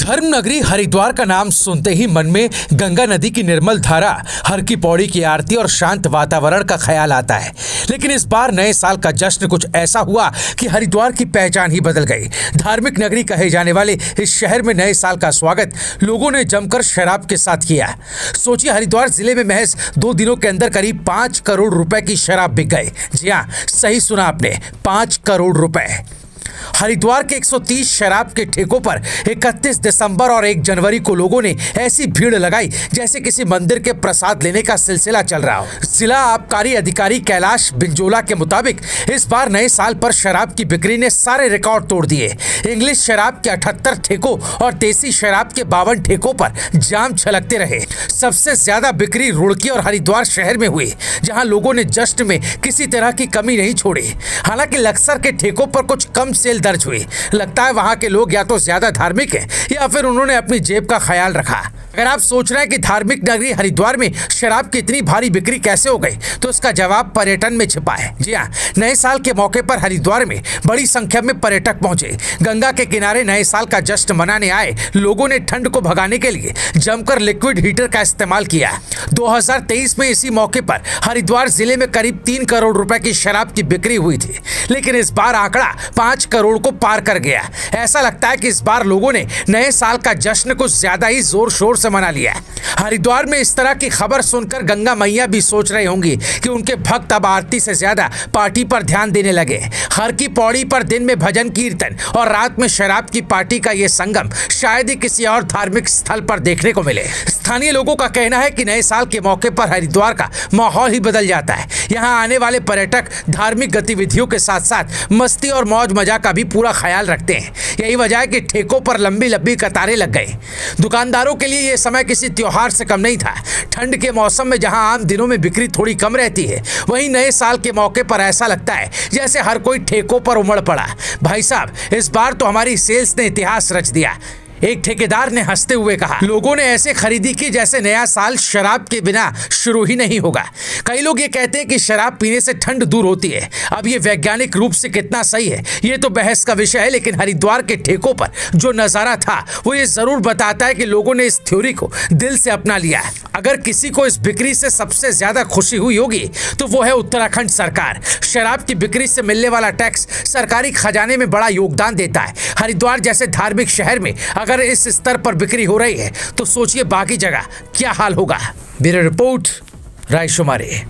धर्म नगरी हरिद्वार का नाम सुनते ही मन में गंगा नदी की निर्मल धारा, हर की पौड़ी की आरती और शांत वातावरण का ख्याल आता है। लेकिन इस बार नए साल का जश्न कुछ ऐसा हुआ कि हरिद्वार की पहचान ही बदल गई। धार्मिक नगरी कहे जाने वाले इस शहर में नए साल का स्वागत लोगों ने जमकर शराब के साथ किया। सोचिए, हरिद्वार जिले में महज 2 दिनों के अंदर करीब 5 करोड़ रुपए की शराब बिक गई। जी हाँ, सही सुना आपने, 5 करोड़ रुपए। हरिद्वार के 130 शराब के ठेकों पर 31 दिसंबर और 1 जनवरी को लोगों ने ऐसी भीड़ लगाई जैसे किसी मंदिर के प्रसाद लेने का सिलसिला चल रहा हो। जिला आबकारी अधिकारी कैलाश बिंजोला के मुताबिक इस बार नए साल पर शराब की बिक्री ने सारे रिकॉर्ड तोड़ दिए। इंग्लिश शराब के 78 ठेकों और देसी शराब के 52 ठेकों पर जाम छलकते रहे। सबसे ज्यादा बिक्री रुड़की और हरिद्वार शहर में हुई, जहां लोगों ने जश्न में किसी तरह की कमी नहीं छोड़ी। हालांकि लक्सर के ठेकों पर कुछ कम सेल दर्ज हुई। लगता है वहां के लोग या तो ज्यादा धार्मिक हैं या फिर उन्होंने अपनी जेब का ख्याल रखा। अगर आप सोच रहे हैं कि धार्मिक नगरी हरिद्वार में शराब की इतनी भारी बिक्री कैसे हो गई, तो इसका जवाब पर्यटन में छिपा है। जी हाँ, नए साल के मौके पर हरिद्वार में बड़ी संख्या में पर्यटक पहुंचे। गंगा के किनारे नए साल का जश्न मनाने आए लोगों ने ठंड को भगाने के लिए जमकर लिक्विड हीटर का इस्तेमाल किया। 2023 में इसी मौके पर हरिद्वार जिले में करीब 3 करोड़ रुपए की शराब की बिक्री हुई थी, लेकिन इस बार आंकड़ा 5 करोड़ को पार कर गया। ऐसा लगता है कि इस बार लोगों ने नए साल का जश्न कुछ ज्यादा ही जोर शोर से मना लिया। हरिद्वार में इस तरह की खबर सुनकर गंगा मैया भी सोच रही होंगी कि उनके भक्त अब आरती से ज्यादा पार्टी पर ध्यान देने लगे। हर की पौड़ी पर दिन में भजन कीर्तन और रात में शराब की पार्टी का यह संगम शायद ही किसी और धार्मिक स्थल पर देखने को मिले। स्थानीय लोगों का कहना है कि नए साल के मौके पर हरिद्वार का माहौल ही बदल जाता है। यहाँ आने वाले पर्यटक धार्मिक गतिविधियों के साथ साथ मस्ती और मौज मजा का भी पूरा ख्याल रखते हैं। यही वजह है कि ठेकों पर लंबी लंबी कतारें लग गई। दुकानदारों के लिए यह समय किसी त्योहार से कम नहीं था। ठंड के मौसम में जहां आम दिनों में बिक्री थोड़ी कम रहती है, वहीं नए साल के मौके पर ऐसा लगता है जैसे हर कोई ठेकों पर उमड़ पड़ा। भाई साहब, इस बार तो हमारी सेल्स ने इतिहास रच दिया, एक ठेकेदार ने हंसते हुए कहा। लोगों ने ऐसे खरीदी की जैसे नया साल शराब के बिना शुरू ही नहीं होगा। कई लोग ये कहते हैं कि शराब पीने से ठंड दूर होती है। अब ये वैज्ञानिक रूप से कितना सही है, ये तो बहस का विषय है, लेकिन हरिद्वार के ठेकों पर जो नजारा था वो ये जरूर बताता है कि लोगों ने इस थ्योरी को दिल से अपना लिया है। अगर किसी को इस बिक्री से सबसे ज्यादा खुशी हुई होगी तो वो है उत्तराखंड सरकार। शराब की बिक्री से मिलने वाला टैक्स सरकारी खजाने में बड़ा योगदान देता है। हरिद्वार जैसे धार्मिक शहर में अगर इस स्तर पर बिक्री हो रही है तो सोचिए बाकी जगह क्या हाल होगा। Bureau report, रायशुमारी।